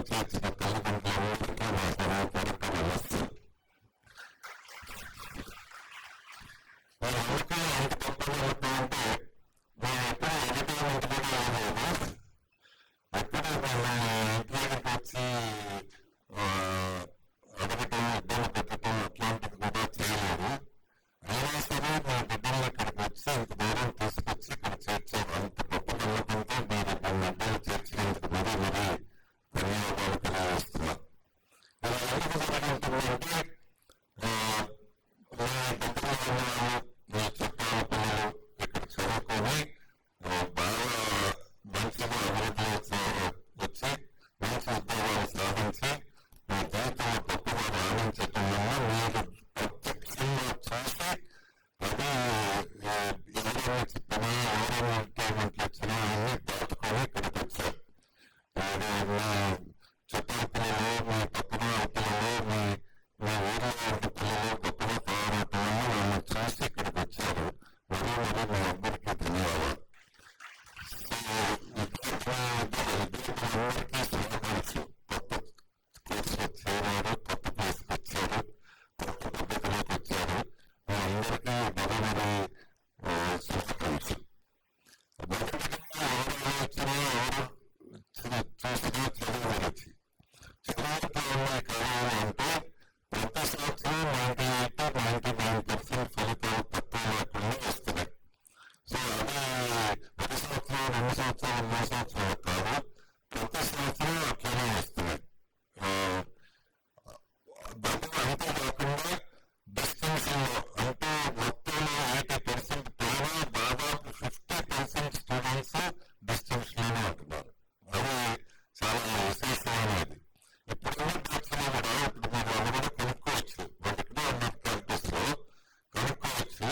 చేర్చిన తల్లిదండ్రులందరికీ నా హృదయపూర్వక నమస్తే. నేను ఎందుకు ఎంత గొప్పగా అంటే నేను ఎప్పుడు ఎంటర్టైన్మెంట్ కూడా అవ్వలేదు. ఎప్పుడు మిమ్మల్ని ఇంట్లోకి వచ్చి అడగటం, ఇబ్బంది పెట్టడం అట్లాంటిది కూడా చేయలేదు. అయినా సరే మా బిడ్డలు ఇక్కడికి వచ్చి ఇంత దూరం తీసుకొచ్చి ఇక్కడ చేర్చారు. అంత గొప్ప నమ్మకంతో మీరు మన బిడ్డలు చేర్చినందుకు మరీ ధన్యవాదాలు తెలియజేస్తున్నా. ఇలా ఎందుకు జరుగుతుందంటే మీ బిడ్డలు మీ చుట్టాల పిల్లలు ఇక్కడ చదువుకొని బాగా మంచిగా అభివృద్ధి వచ్చి మంచి ఉద్యోగాలు సాధించి మీ జీవితంలో గొప్పగా రాణించటం వల్ల మీరు ప్రత్యక్షంగా చూసి అది ఎవరైనా చెప్పినా ఎవరైనా ఎంటర్టైన్మెంట్లు ఇచ్చినా అన్ని దాటుకొని ఇక్కడికి వచ్చారు. మీ చుట్టాల పిల్లలు, మీ పక్కన పిల్లలు, మీ ఊరిలో ఉండే పిల్లలు గొప్పగా తయారవటం వల్ల వాళ్ళని చూసి ఇక్కడికి వచ్చారు. మరీ మీ అందరికీ ధన్యవాదాలు. అందరికీ శుభాకాంక్షలు. కొత్త కోర్సులో చేరారు, కొత్త ప్లేస్కి వచ్చారు, కొత్త పద్ధతిలోకి వచ్చారు. మీ అందరికీ మరీ శుభాకాంక్షలు. ఎవరు వచ్చినా ఎవరు చూసినా చదువు గురించి చదువుతో ఉన్నాయి కావాలంటే ప్రతి సంవత్సరం 98-99% ఫలితాలు తక్కువ లేకుండా వస్తున్నాయి. సో అది 1 సంవత్సరం, 2 సంవత్సరాలు, 3 సంవత్సరాలు కాదు, ప్రతి సంవత్సరం అట్లనే వస్తున్నాయి. అంతేకాకుండా డిస్టింక్షన్లో అంటే మొత్తంలో 80% పైన దాదాపు 50% స్టూడెంట్స్ డిస్టింక్షన్లోనే ఉంటున్నారు. అది చాలా విశేషమైనది. ఇప్పుడు బ్యాచ్లో కూడా ఇప్పుడు మీరు అది కూడా కనుక్కోవచ్చు. వాళ్ళు ఇక్కడే ఉన్నారు క్యాంపస్లో, కనుక్కోవచ్చు.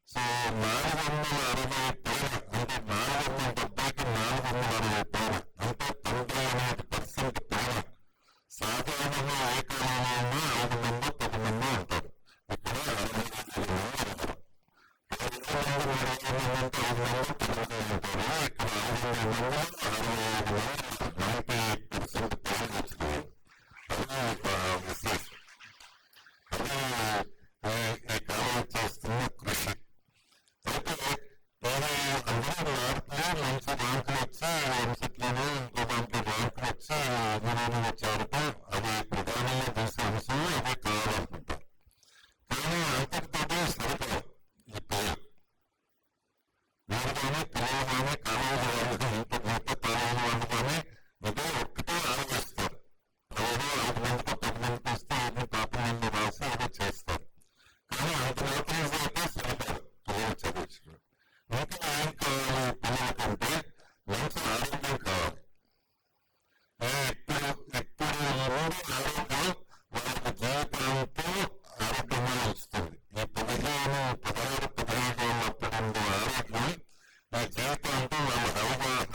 సో 460 పైన అంటే 470కి 460 పైన అంటే 98% పైన సాధారణంగా ఏ కాలంలో 5 మంది 10 మంది ఉంటారు. ఇక్కడ 6 మంది 7 మంది ఉంటారు. 5 మంది 10 మంది ఉంటారు. ఇక్కడ 6 మంది 98% పైన వచ్చినాయి. అది విశేషం. అది కాలం చేస్తున్న కృషి. అయితే అందరూ మార్కులు మంచి ర్యాంకులు వచ్చి ఎంసెట్లను ఇంకో దాంట్లో ర్యాంకులు వచ్చి ఇంజనీరింగ్ వచ్చారట. అది ప్రధానంగా చూసే అంశం, అదే కావాలనుకుంటారు. కానీ అంతటితోటే సరిపోదు. ఈ పిల్లలు మీరు కానీ పిల్లలు కానీ కాలేజీ వాళ్ళు కానీ ఇంత కాలేజీ వాళ్ళు కానీ ఏదో ఒక్కటే ఆలోచిస్తారు. ఏదో 5 మందికి 10 మందికి వస్తే ఏదో పేపర్లలో రాసి ఏదో చేస్తారు. కానీ అంత మాత్రం అయితే సరిపోదు పిల్లలు చదివించడం. ఇంకా ఏం కావాలి పిల్లలకంటే మంచి ఆరోగ్యం కావాలి. ఇప్పుడు ఆరోగ్యం వాళ్ళకి జీవితాంతో ఆరోగ్యంగా ఇస్తుంది. ఈ 16-17 అప్పుడు ఉండే ఆరోగ్యం ఈ జీవితాంతో వాళ్ళ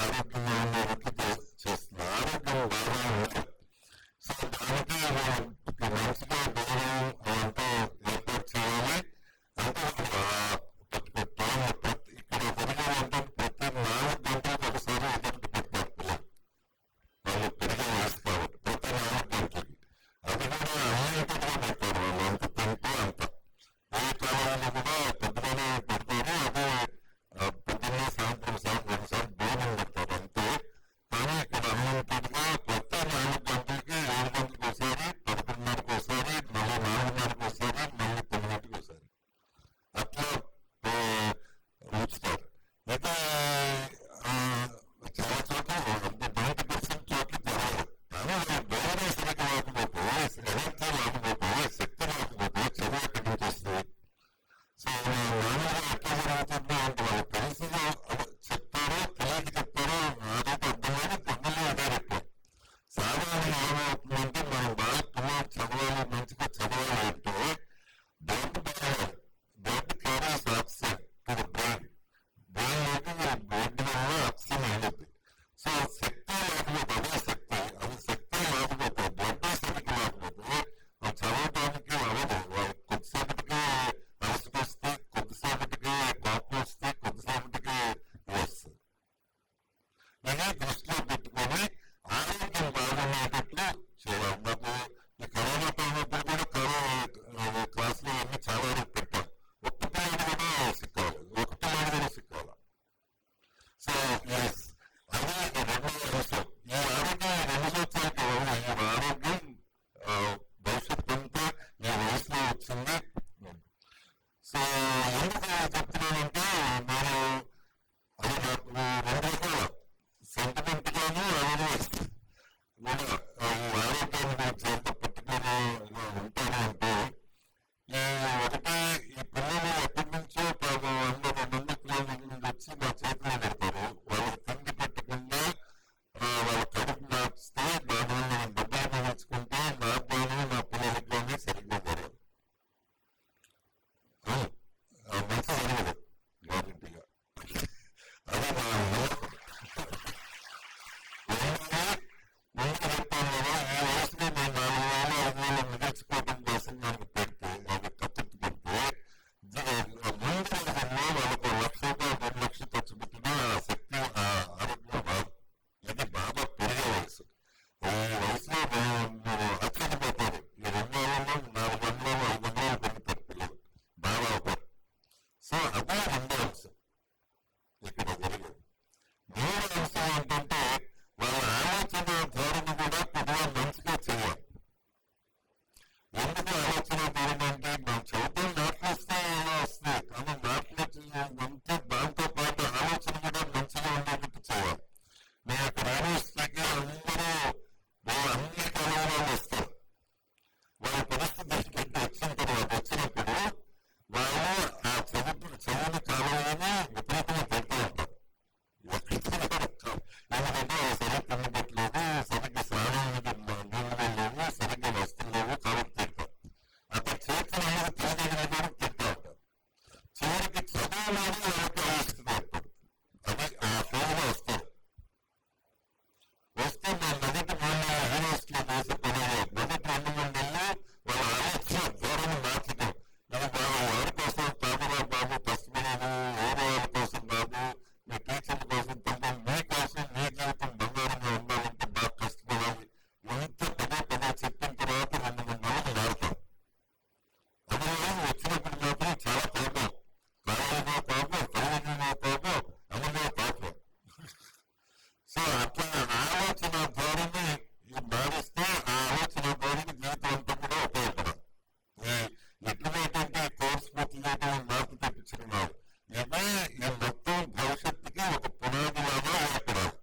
ఆరోగ్యంగా ఉండేటట్లు చేస్తుంది. ఆరోగ్యం బాగా ఉంది. సో దానికి మంచిగా భోజనం అంతా ఏర్పాటు చేయాలి. అంటే ఇక్కడ పెరిగాలంటే ప్రతి 4 గంటలకు ఒకసారి ఎదుటి పెడతారు పిల్లలు. వాళ్ళు పెరిగే వయసు కాబట్టి ప్రతి 4 గంటలకి అది కూడా అన్లిమిటెడ్గా పెడతారు. వాళ్ళు అంత తింటూ అంత ఏ కాలంలో కూడా పొద్దుగానే పెడతారు. అదే పొద్దున్న సాయంత్రం 2 సార్లు భోజనం పెడతారు అంతే. కానీ ఇక్కడ అన్లిమిటెడ్గా ప్రతి 4 గంటలకి 7 గంటలకు ఒకసారి, 11:30కి ఒకసారి, మళ్ళీ 4:30కి ఒకసారి, మళ్ళీ 9కి ఒకసారి అట్లా ఉంచుతారు. అయితే చాలా చోట్ల 90% చోట్ల తెలవదు. కానీ వేరే సరిగ్గా లేకపోతే, ఎనర్జీ లేకపోతే, శక్తి లేకపోతే చదువు ఎక్కడి నుంచి వస్తుంది? సో నాన్నగారు ఎట్లా జరుగుతుందో అంటే వాళ్ళు తెలిసి చెప్తారో తెలియక చెప్తారో నాకైతే అర్థమైనా పొద్దున్నే అదే చెప్పారు. సాధారణంగా ఏమవుతుందంటే మనం బాగా పిల్లలు చదవాలి, మంచిగా చదవాలి అంటే డౌట్ బాగా doubt carries oxygen to the brain. బ్రెయిన్లోకి బ్లడ్ వల్ల ఆక్సిజన్ వెళ్ళింది. సో శక్తి లేకపోతే అదే శక్తి, అది శక్తి లేకపోతే బ్లడ్ సరిగ్గా లేకపోతే అది చదవడానికి అవ్వదు. వాళ్ళకి కొద్దిసేపటికి అలసట వస్తే, కొద్దిసేపటికి కోపం వస్తే, కొద్దిసేపటికి వస్తుంది. ఇది దృష్టిలో పెట్టుకొని ఆరోగ్యం బాగుండేటట్లు మన ఈ ఆరోగ్యాన్ని గురించి ఎంత పర్టికులర్గా ఉంటారు అంటే ఈ ఒకటి ఈ పిల్లలు ఎప్పటి నుంచో పాపం 100 కిలోమీటర్ల నుండి వచ్చి నా చేతిలో పెడతారు. వాళ్ళకి తిండి పెట్టకుండా వాళ్ళ కడుపు మార్చితే దానివల్ల నేను డబ్బులు మార్చుకుంటే నాకు కానీ నా పిల్లలకి కానీ సరిగ్గా జరగదు. మంచి జరగదు గ్యారెంటీగా. అదే నా ముందు చెప్పాను కదా, ఈ వయసులో నేను 4,000 5,000 మిగిల్చుకోవడం కోసం నాకు పెడితే నాకు కత్తికి పెడితే ముందు రోజుల్లో వాళ్ళకు 1,00,000 2,00,000 ఖర్చు పెట్టినా ఆ శక్తి ఆ ఆరోగ్యం రాదు. ఇది బాగా పెరిగే వయసు. ఈ వయసులో అచ్చడిపోతారు. ఈ 2,000 400 500 పొందుతారు పిల్లలు బాగా అవుతారు. సో అదే రెండో అంశం ఇక్కడ జరిగేది. మూడో అంశం ఏంటంటే వాళ్ళ ఆలోచన ధోరణి కూడా కొద్దిగా మంచిగా చేయాలి. ఎందుకు ఆలోచన ధోరణి అంటే మనం చదువుతాం, మార్కులు వస్తే ఎలా వస్తాయి, కానీ మార్కులు అంతా దాంతో పాటు ఆలోచన కూడా మంచిగా ఉండేటట్టు చేయాలి. నేను అక్కడ యూనివర్సిటీకి అందరూ అన్ని కాలంలో వస్తారు. వాళ్ళ పరిస్థితి ఏంటంటే వచ్చిన తర్వాత వచ్చినప్పుడు వాళ్ళు ఆ చదువుని కాలంలోనే విపరీతంగా పెడతా ఉంటారు. ఎందుకంటే సరిగ్గా తిండి పెట్టలేదు, సరిగ్గా స్నానానికి నీళ్ళు లేవు, సరిగ్గా వస్తువులు లేవు, కాబట్టి తింటారు. అక్కడ చేతులు అనేది తినదగిన కూడా తింటా ఉంటారు. చివరికి చదువులోనే వాళ్ళకి ఆలోచన ఏర్పడుతుంది. అది ఆ ఫేజ్లో వస్తారు. వస్తే నేను మొదటి 3 నెలలు యూనివర్సిటీలో చేసే పని మొదటి 2 3 నెలలు వాళ్ళ ఆలోచన ధోరణి మార్చడం. ఇది బాబు ఎవరి కోసం తాతరా బాబు కష్టపడేది, వేరే వాళ్ళ కోసం బాబు, మీ టీచర్ల కోసం తప్ప మీ కోసం మీ జీవితం బంగారంగా ఉండాలంటే బాగా కష్టపడాలి. ఎంత పదే చెప్పిన తర్వాత 2 3 నెలలు మారుతాం. అదే వచ్చినప్పుడు మాత్రం చాలా పాపం, కాలంలో పాపం, తల్లిదండ్రుల పాపం, అమ్మలో పాపం. సో అట్లా ఆలోచన ధోరణి మారిస్తే ఆ ఆలోచన ధోరణి జీవితం అంతా కూడా ఉపయోగపడాలి. ఎటువంటి కోర్స్ పూర్తి చేయడం మార్పు తెప్పించుకున్నారు. ఇదే ఈ మొత్తం భవిష్యత్తుకి ఒక పునాది లాగా ఏర్పడాలి.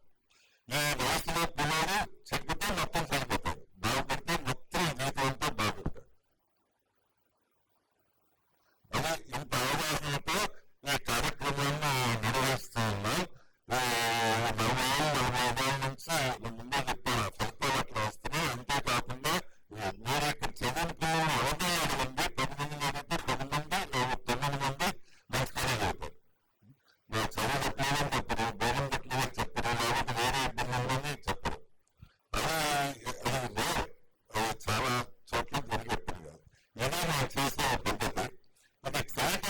ఈ వయసులో పిల్లలు చెడిపోతే మొత్తం సరిపోతారు, బాగుపడితే మొత్తం జీవితం అంతా బాగుంటారు. అదే ఇంత అవగాహనతో ఈ కార్యక్రమాన్ని నిర్వహిస్తూ ఉన్నాం. 40 నుంచి ముందే చెప్పాను ఫలితాలు అట్లా వస్తున్నాయి. అంతేకాకుండా మీరు ఇక్కడ చదివిన పిల్లలు 45 మంది 10 మంది అడిగితే 10 మంది 9 మంది మంచిగానే చదువుతారు. నా చదివిన పిల్లలు చెప్పరు, బోధన పిల్లలు చెప్పరు, లేకపోతే వేరే ఇబ్బంది ఉందని చెప్పరు. అది లేదు, అది చాలా చోట్ల జరిగే పని కాదు. ఇదే మనం చేసే పద్ధతి. అది ట్రాక్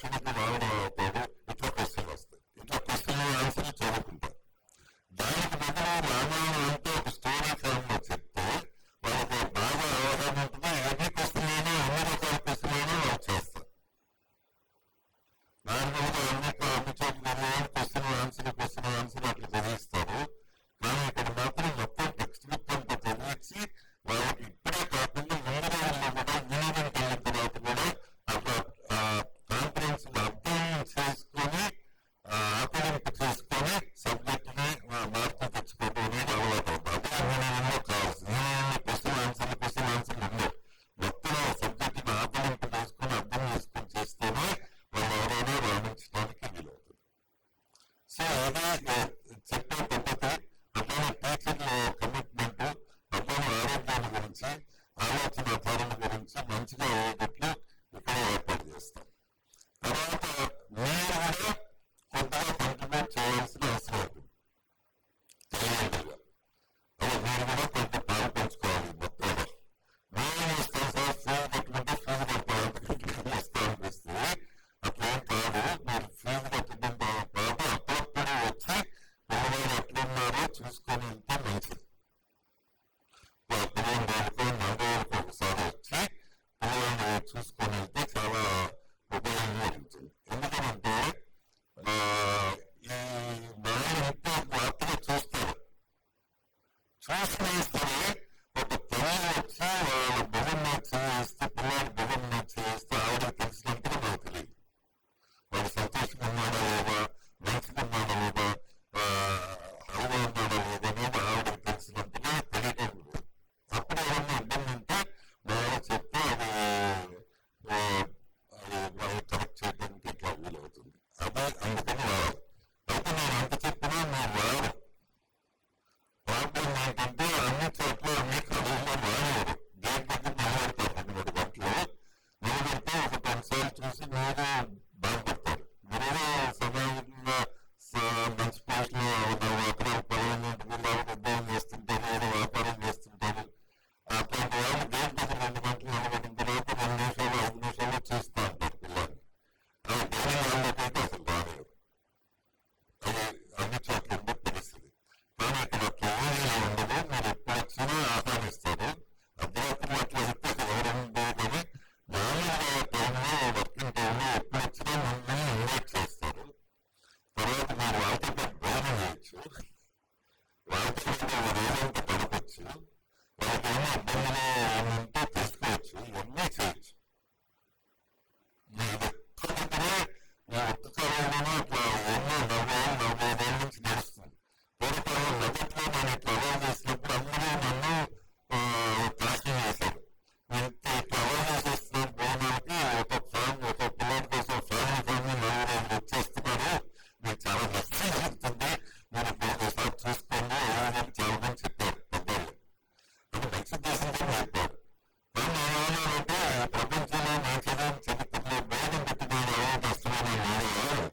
రక్షణకు రావడం అవుతాడు, ఇట్లా క్వశ్చన్లు వస్తాయి. ఇట్లా క్వశ్చన్ ఆన్సర్ చదువుకుంటారు. దానికి బదులు రామాయణం అంటే ఒక స్టోరీ ఫామ్ లో చెప్తే వాళ్ళకి బాగా అవగాహన ఉంటుంది. ఎన్ని క్వశ్చన్ అయినా ఎన్ని రకాల క్వశ్చన్ అయినా వాళ్ళు చేస్తారు. నార్మల్గా అన్ని చోట్ల క్వశ్చన్ ఆన్సర్ అట్లా చదివిస్తారు. కానీ ఇక్కడ మాత్రం మొత్తం టెక్స్ట్ బుక్ అంతా చదివించి వాళ్ళకి ఇప్పుడే కాకుండా ముందు రోజుల్లో కూడా ఇంజనీరింగ్ అయిన తర్వాత కూడా అట్లా కాన్ఫరెన్స్ అర్థం చేసుకొని ఆకలింపు చేసుకొని సబ్జెక్ట్ ని మార్పులు తెచ్చుకోవడం అనేది అలవాటు అవుతుంది. అదే ఇంజనీరింగ్ లో కావాల్సింది. ఇంజనీరింగ్ క్వశ్చన్ ఆన్సర్లు ఉండవు. మొత్తం సబ్జెక్ట్ ని ఆకలింపు చేసుకొని అర్థం చేసుకొని చేస్తేనే వాళ్ళు ఎవరైనా రాణించడానికి వీలవుతుంది. సో ఇది చెప్పే పద్ధతి. అట్లానే టీచర్ల కమిట్మెంట్, అట్లానే ఆరోగ్యాన్ని గురించి, ఆలోచన ధోరణి గురించి మంచిగా అయ్యేటట్లు ఇక్కడ ఏర్పాటు చేస్తాం. తర్వాత మీరు కూడా కొత్తగా కంట్రిబ్యూట్ చేయాల్సిన అవసరం ఉంటుంది. తెలియదుగా మీరు కూడా కొంత పాలు పంచుకోవాలి. మొత్తంలో మేము వస్తాం సార్, ఫీజు కట్టుకుంటే ఫీజు కట్టాలంటే వస్తా అనిపిస్తుంది. అట్లా ఏం కాదు. మీరు ఫీజు కట్టడం కాదు, అప్పుడప్పుడు వచ్చి పిల్లలు ఎట్లున్నారో చూసుకొని వెళ్తే మంచిది. పిల్లలు రోజుకో 4 రోజులకు ఒకసారి వచ్చి పిల్లల్ని చూసుకొని వెళ్తే చాలా ఉపయోగంగా ఉంటుంది. ఎందుకంటే ఈ వాళ్ళు ఇంట్లో మాత్రం చూస్తారు. చూసినా సరే ఒక తల్లి వచ్చి వాళ్ళ భుజం మీద చేస్తే, పిల్లలు భుజం మీద చేస్తే ఆవిడకి తెలిసినప్పుడు నాకు తెలియదు. వాడు సంతోషంగా ఉన్నాడా లేదా, మంచిగా ఉన్నాడా లేదా, హౌగా ఉన్నాడా లేదా అనేది ఆవిడకి తెలిసినప్పుడు తెలియటం లేదు. అప్పుడు ఏమన్నా ఇబ్బంది ఉంటే బాగా చెప్తే అది కరెక్ట్ చేయడానికి ఇట్లా వీలవుతుంది. అదే అందుకని రావాలి. అయితే నేను ఎంత చెప్పినా మీరు రారు. ప్రాబ్లం ఏంటంటే అన్ని చోట్ల అన్ని కథల్లో రానివ్వరు. గేట్ దగ్గర నిలబెడతారు 2-3 గంటలు. నిలబెడితే ఒక 10 సార్లు చూసి మీరు బాధపడతారు. మీరు సమయంగా మంచి ప్లేస్లో అక్కడ పర్మనెంట్ ఉద్యోగం చేస్తుంటారు, వ్యాపారం చేస్తుంటారు. అట్లాంటి వాళ్ళు గేట్ దగ్గర 2 గంటలు నిలబడిన తర్వాత 2 నిమిషాలు 5 నిమిషాలు చూస్తూ ఉంటారు పిల్లల్ని. అది వేరే వాళ్ళకైతే అసలు రానివ్వరు. అది అన్ని చోట్ల ఉండే పరిస్థితి. కానీ ఇక్కడ అట్లా ఏమీ ఉండదు. మీరు ఎప్పుడు వచ్చినా ఆహ్వానిస్తారు. అర్ధరాత్రి అట్లా చెప్తే ఎవరుందో కానీ మామూలుగా టైంలో, వర్కింగ్ టైంలో ఎప్పుడు వచ్చినా మిమ్మల్ని ఇన్వైట్ చేస్తారు. తర్వాత మీరు వాళ్ళతో పాటు భోజనం చేయొచ్చు. వాళ్ళతో పాటు రోజంతా గడపచ్చు. వాళ్ళకి ఏమో ఇబ్బందులు ఏమంటే తెలుసుకోవచ్చు. ఇవన్నీ చేయొచ్చు. ఇది ఎక్కడ దగ్గరే ఈ ఒక్క కాలంలోనూ అట్లా ఎన్నో 40 ఏళ్ళ నుంచి నడుస్తుంది. పూర్వకాలం మొదట్లో నేను ఇట్లా అలవాటు చేసినప్పుడు అందరూ నన్ను ప్లాస్టింగ్ చేశారు. నేను ఇట్లా అలవాటు చేస్తున్నాను భోజనానికి. ఒక పిల్లల కోసం ఫ్యామిలీ 4 వచ్చేస్తున్నారు. మీకు చాలా నష్టం జరుగుతుంది. మీరు ఒకసారి చూసుకోండి అని చాలా మంది చెప్పారు పెద్దవాళ్ళు. అది మంచి ఉద్దేశంతో చెప్పారు. కానీ ఏమన్నానంటే ప్రపంచంలో మంచిదని చరిత్రలో భోజనం పెట్టుకునే కష్టమైన లేదు.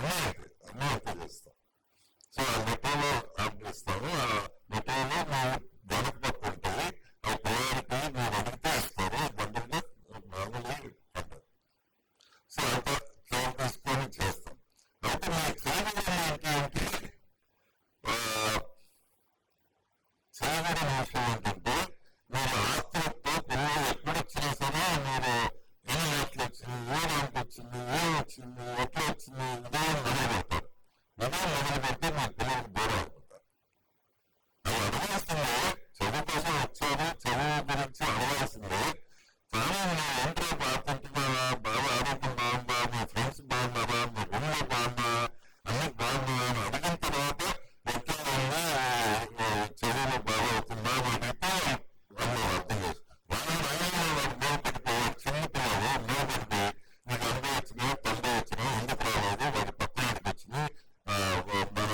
అన్నీ అంతే చేస్తాం. సో ఆ నెట్లో యాడ్ చేస్తాము. ఆ నెట్లో మేము వెనక పక్క ఉంటుంది. ఆ పోయానికి మీరు అడిగితే ఇస్తారు. బండిగా మామూలుగా అంటారు. సో అంత కేర్ తీసుకొని చేస్తాం. అయితే మీరు చేయడం ఏంటి అంటే చేయడం విషయం ఏంటంటే మీరు ఆస్తితో పిల్లలు ఎక్కడొచ్చినా సరే మీరు ఏ ఎట్లు వచ్చింది, ఏ ర్యాంక్ వచ్చింది, ఏం వచ్చింది, ఎట్లా వచ్చింది, ఇదే మొదలు పెడతారు. ఇదే మొదలు పెడితే మీ పిల్లలకు దూరం అయిపోతారు. అవి అడగాల్సిందే, చదువు కోసం వచ్చారు, చదువు గురించి అడగాల్సిందే. కానీ మీ ఇంట్లో బాగుంటున్నారా, బాగా ఆరోగ్యం బాగుందా, మీ ఫ్రెండ్స్ బాగున్నారా, మీ రూమ్లో బాగున్నా, అన్ని బాగున్నా అని అడిగిన తర్వాత ఎట్లా చదువులో బాగా అవుతుందా అని అడిగితే వాళ్ళు అర్థం చేస్తారు. వాళ్ళ వాడు మేపడిపోయాడు, చిన్న పిల్లలు మేపడిపోయి నీకు అందే వచ్చినా పండే వచ్చినా ఎందుకు రాలేదు, వాడి పక్కనకి వచ్చింది మన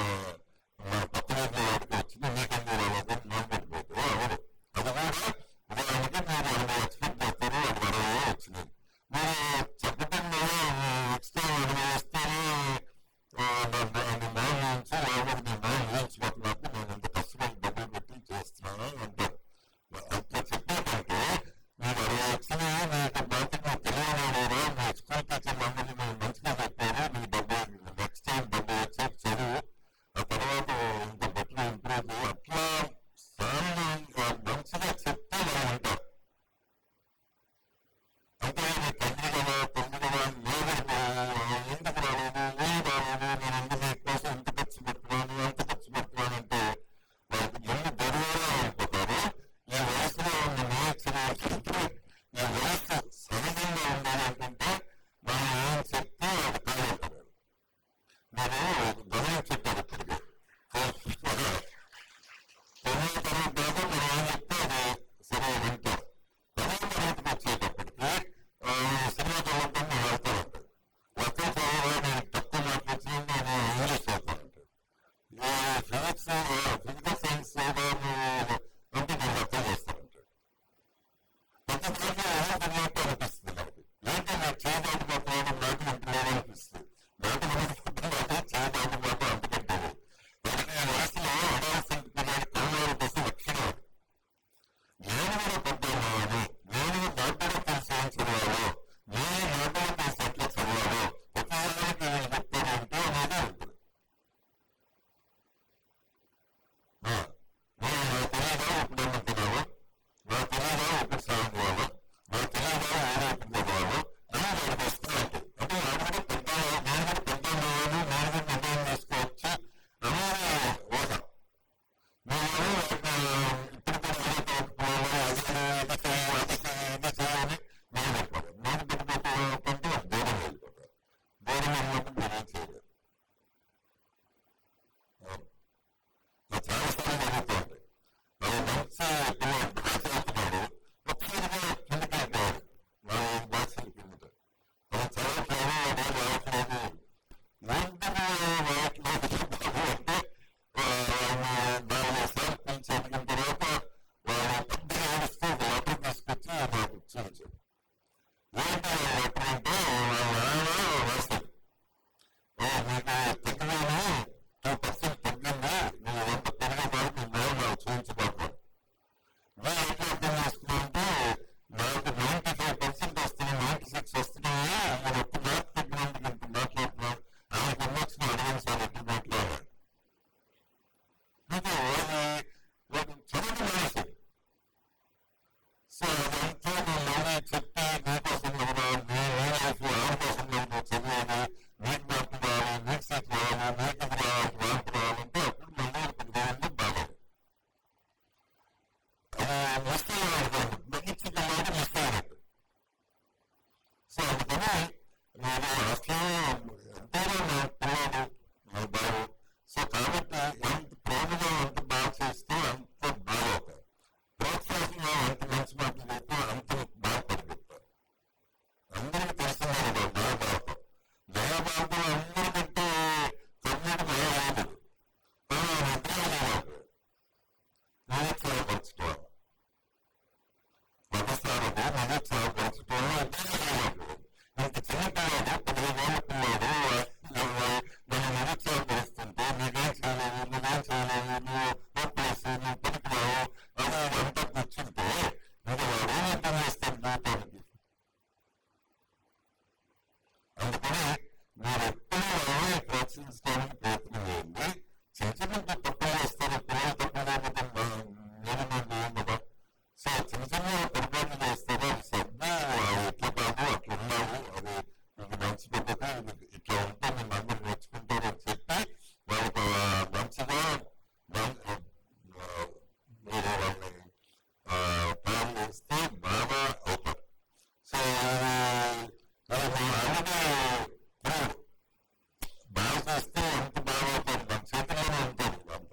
చేస్తే ఎంత బాగా అవుతుంది, మన చేతిలోనే ఉంటుంది అంత.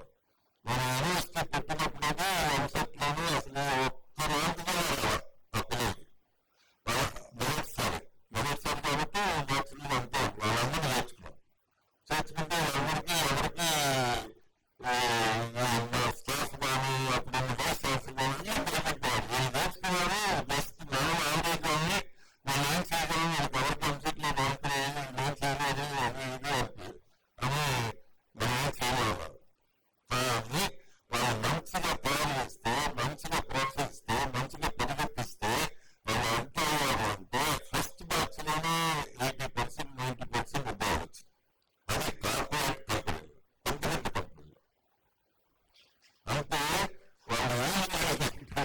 మన యూనివర్సిటీ పెట్టినప్పుడు ఎంసెట్లోనే అసలు ఒక్క ర్యాంక్ కూడా తప్పలేదు. మొదటిసారి కాబట్టి మార్క్స్లో అంతా వాళ్ళందరూ నేర్చుకున్నాం. చేర్చుకుంటే ఎవరికి స్టాఫ్ కానీ అప్పుడు స్టాఫ్ కానీ వీళ్ళు నేర్చుకున్నారు. బెస్ట్ మనం యావరేజ్ కానీ నేను ఏం చేయగలను, నేను పవర్ కాన్సెప్ట్లో మాట్లాడాలి, నేను చేయలేదు అది ఇది అంటే అని మనం ఏం చేయగలరు. కానీ వాళ్ళు మంచిగా ప్రారంభిస్తే, మంచిగా ప్రోత్సహిస్తే, మంచిగా పరిగెత్తిస్తే వాళ్ళు ఎంత అయ్యారు అంటే ఫస్ట్ బ్యాచ్లోనే 80%, 90% ఉద్యోగం వచ్చింది. అది కార్పొరేట్ కంపెనీలు, కంపెనీ కంపెనీలు. అంటే వాళ్ళు ఏం చేయాలంటే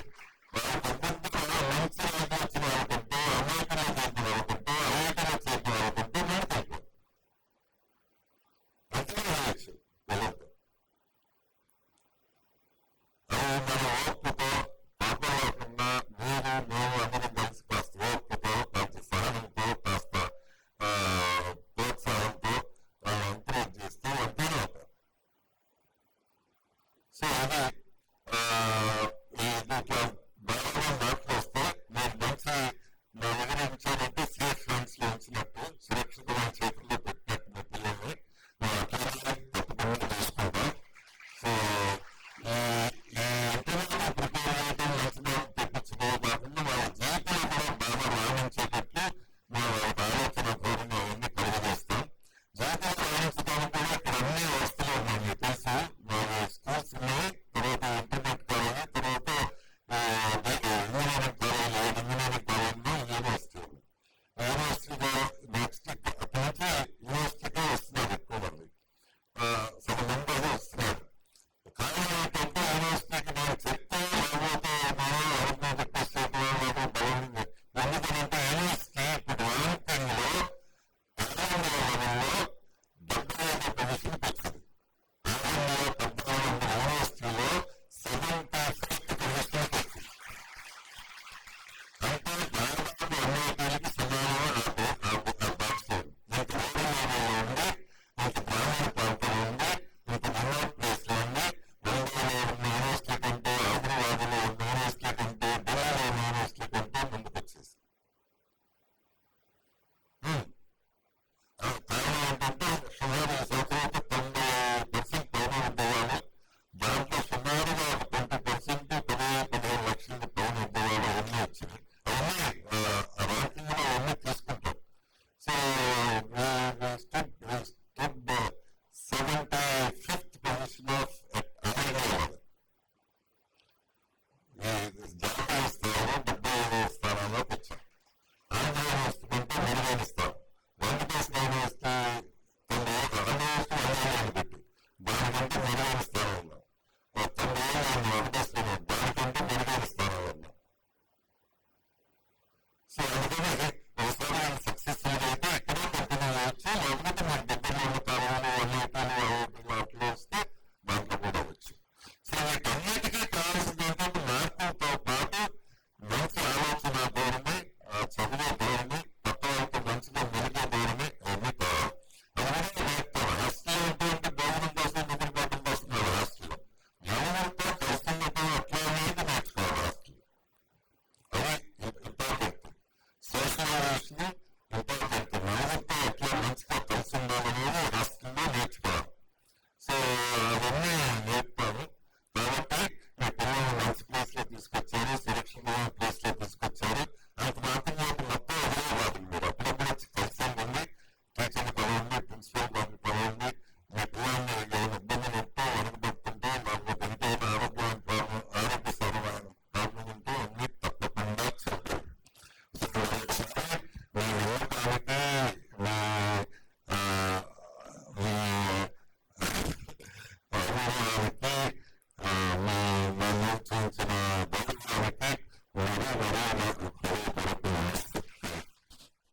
వాళ్ళ పద్ధతిలో మంచి వచ్చిన అనుకుంటే, అమెరికాలో చేసిన అనుకుంటే, ఐఐటీలో చేసిన అనుకుంటే మాట్లాడుకోవాలి. మంచిగా చేయొచ్చు.